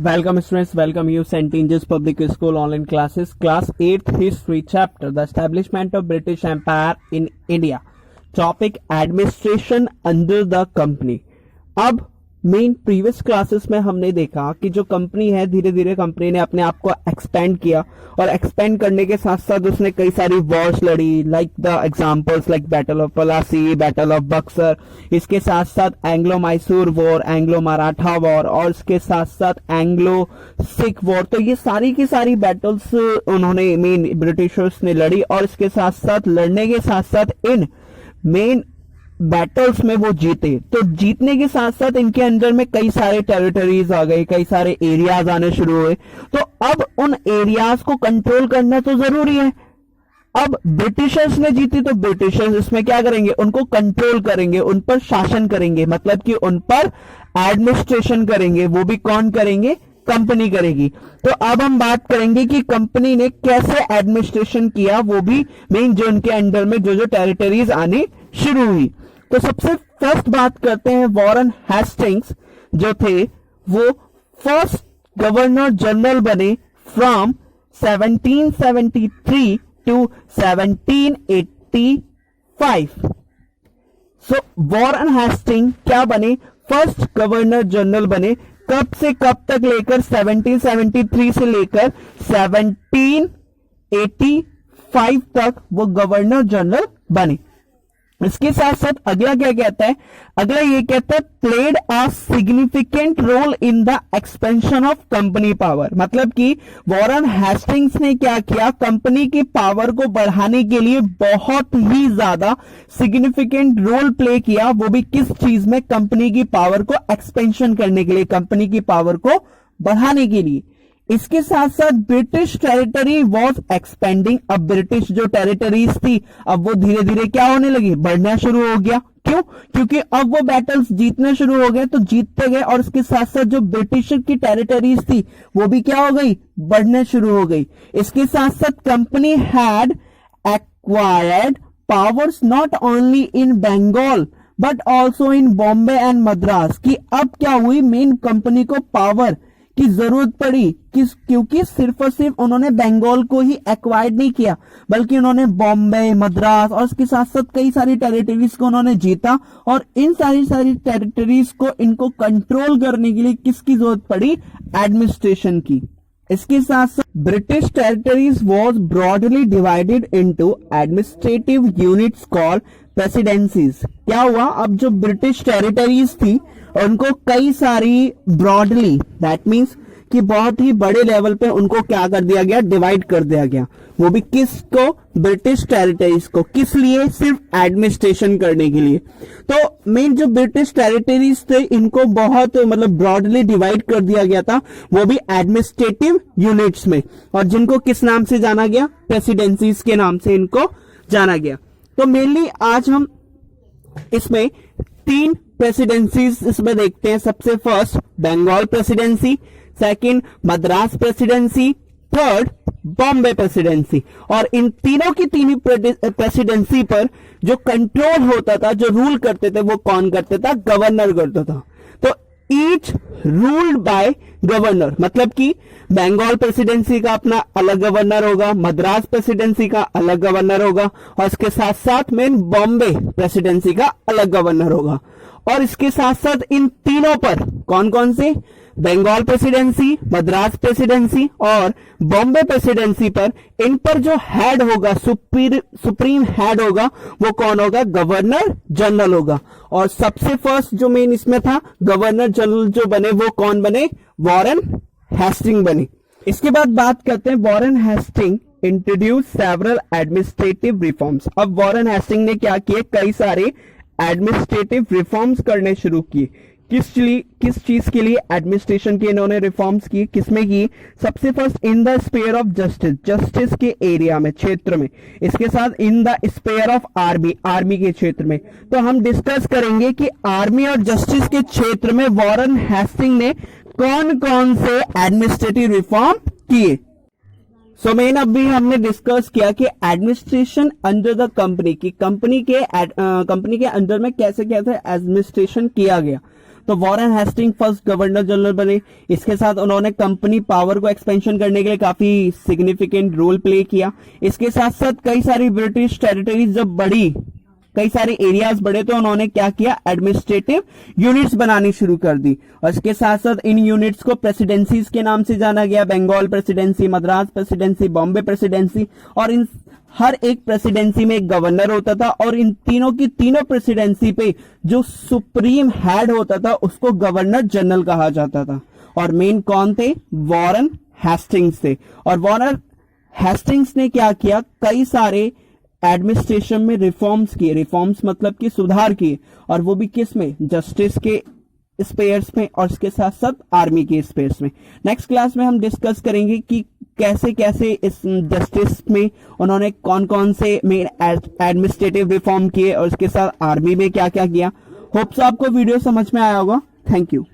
Welcome students, welcome you St. Ange's Public School online classes, class 8th history chapter, the establishment of British Empire in India. Topic administration under the company. अब main previous classes में हमने देखा कि जो company है धीरे धीरे company ने अपने आप को एक्सपेंड किया और एक्सपेंड करने के साथ साथ उसने कई सारी वॉर्स लड़ी, like the examples like battle of Plassey, battle of Buxar, इसके साथ साथ Anglo Mysore war, Anglo Maratha war और इसके साथ साथ एंग्लो सिख वॉर। तो ये सारी की सारी बैटल्स उन्होंने मेन ब्रिटिशर्स ने लड़ी और इसके साथ साथ लड़ने के साथ साथ इन मेन बैटल्स में वो जीते। तो जीतने के साथ साथ इनके अंदर में कई सारे टेरिटरीज आ गए, कई सारे एरियाज आने शुरू हुए। तो अब उन एरियाज को कंट्रोल करना तो जरूरी है। अब ब्रिटिशर्स ने जीती तो ब्रिटिशर्स इसमें क्या करेंगे, उनको कंट्रोल करेंगे, उन पर शासन करेंगे, मतलब कि उन पर एडमिनिस्ट्रेशन करेंगे। वो भी कौन करेंगे, कंपनी करेगी। तो अब हम बात करेंगे कि कंपनी ने कैसे एडमिनिस्ट्रेशन किया, वो भी मेन जो उनके अंडर में जो जो टेरिटरीज आनी शुरू हुई। तो सबसे फर्स्ट बात करते हैं, वॉरेन हेस्टिंग्स जो थे वो फर्स्ट गवर्नर जनरल बने from 1773 to 1785। So Warren Hasting क्या बने, फर्स्ट गवर्नर जनरल बने। कब से कब तक लेकर 1773 से लेकर 1785 तक वो गवर्नर जनरल बने। इसके साथ साथ अगला क्या कहता है, अगला ये कहता है played a significant role in the expansion of company power. मतलब कि वॉरेन हेस्टिंग्स ने क्या किया, कंपनी की पावर को बढ़ाने के लिए बहुत ही ज्यादा सिग्निफिकेंट रोल प्ले किया। वो भी किस चीज में, कंपनी की पावर को एक्सपेंशन करने के लिए, कंपनी की पावर को बढ़ाने के लिए। इसके साथ साथ ब्रिटिश टेरिटरी वॉज एक्सपेंडिंग। अब ब्रिटिश जो टेरिटरीज थी अब वो धीरे धीरे क्या होने लगी, बढ़ना शुरू हो गया। क्यों, क्योंकि अब वो बैटल्स जीतने शुरू हो गए, तो जीतते गए और इसके साथ साथ जो ब्रिटिश की टेरिटरीज थी वो भी क्या हो गई, बढ़ने शुरू हो गई। इसके साथ साथ company had acquired powers not only in Bengal but also in Bombay and Madras. की अब क्या हुई, मेन कंपनी को पावर की जरूरत पड़ी, क्योंकि सिर्फ और सिर्फ उन्होंने बंगाल को ही एक्वायर्ड नहीं किया बल्कि उन्होंने बॉम्बे, मद्रास और इसके साथ साथ कई सारी टेरिटरीज को उन्होंने जीता। और इन सारी टेरिटरीज को इनको कंट्रोल करने के लिए किसकी जरूरत पड़ी, एडमिनिस्ट्रेशन की। इसके साथ साथ British territories was broadly divided into administrative units called presidencies. क्या हुआ, अब जो ब्रिटिश टेरिटरीज थी उनको कई सारी ब्रॉडली, दैट मीन्स कि बहुत ही बड़े लेवल पे उनको क्या कर दिया गया, डिवाइड कर दिया गया। वो भी किसको, ब्रिटिश टेरिटरीज को। किस लिए, सिर्फ एडमिनिस्ट्रेशन करने के लिए। तो मेन जो ब्रिटिश टेरिटरीज थे इनको बहुत मतलब ब्रॉडली डिवाइड कर दिया गया था, वो भी एडमिनिस्ट्रेटिव यूनिट्स में, और जिनको किस नाम से जाना गया, प्रेसिडेंसीज के नाम से इनको जाना गया। तो मेनली आज हम इसमें 3 प्रेसिडेंसीज इसमें देखते हैं। सबसे first Bengal presidency, second Madras presidency, third Bombay presidency. और इन तीनों की तीन प्रेसिडेंसी पर जो कंट्रोल होता था, जो रूल करते थे, वो कौन करते था, गवर्नर करता था। तो ईच रूल्ड बाय गवर्नर, मतलब कि बंगाल प्रेसिडेंसी का अपना अलग गवर्नर होगा, मद्रास प्रेसिडेंसी का अलग गवर्नर होगा और इसके साथ साथ मेन बॉम्बे प्रेसिडेंसी का अलग गवर्नर होगा। और इसके साथ साथ इन तीनों पर कौन कौन से, बंगाल प्रेसिडेंसी, मद्रास प्रेसिडेंसी और बॉम्बे प्रेसिडेंसी पर, इन पर जो हेड होगा, सुप्रीम हेड होगा, वो कौन होगा, गवर्नर जनरल होगा। और सबसे फर्स्ट जो मेन इसमें था, गवर्नर जनरल जो बने वो कौन बने, वॉरेन हेस्टिंग बने। इसके बाद बात करते हैं Warren Hasting introduce several administrative reforms. अब वॉरेन हेस्टिंग ने क्या किए, कई सारे एडमिनिस्ट्रेटिव रिफॉर्म्स करने शुरू किए। किस चीज के लिए एडमिनिस्ट्रेशन की इन्होंने रिफॉर्म्स की, किसमें की, सबसे first in the sphere of justice, justice के एरिया में, क्षेत्र में। इसके साथ in the sphere of army, army के क्षेत्र में। तो हम डिस्कस करेंगे कि आर्मी और जस्टिस के क्षेत्र में वॉरेन हेस्टिंग ने कौन कौन से एडमिनिस्ट्रेटिव रिफॉर्म किए। सो मेन अभी हमने डिस्कस किया कि एडमिनिस्ट्रेशन अंडर द कंपनी की, कंपनी के अंडर में कैसे कैसे एडमिनिस्ट्रेशन किया गया। तो Warren Hasting first governor general बने। इसके साथ उन्होंने कंपनी पावर को एक्सपेंशन करने के लिए काफी सिग्निफिकेंट रोल प्ले किया। इसके साथ साथ कई सारी ब्रिटिश टेरिटरीज जब बढ़ी, कई सारे एरियाज बढ़े, तो उन्होंने क्या किया, एडमिनिस्ट्रेटिव यूनिट्स बनानी शुरू कर दी। और इसके साथ साथ इन यूनिट्स को प्रेसिडेंसीज के नाम से जाना गया, Bengal presidency, Madras presidency, Bombay presidency. और इन हर एक प्रेसिडेंसी में एक गवर्नर होता था और इन तीनों की तीनों प्रेसिडेंसी पे जो सुप्रीम हेड होता था उसको गवर्नर जनरल कहा जाता था। और मेन कौन थे, वॉरेन हेस्टिंग्स थे। और वॉरेन हेस्टिंग्स ने क्या किया, कई सारे एडमिनिस्ट्रेशन में रिफॉर्म्स किए, रिफॉर्म्स मतलब कि सुधार किए, और वो भी किस में, जस्टिस के स्पेयर्स में और इसके साथ साथ आर्मी के स्पेयर्स में। नेक्स्ट क्लास में हम डिस्कस करेंगे कि कैसे कैसे इस जस्टिस में उन्होंने कौन कौन से मेन एडमिनिस्ट्रेटिव रिफॉर्म किए और इसके साथ आर्मी में क्या क्या किया। होप्स आपको वीडियो समझ में आया होगा। Thank you.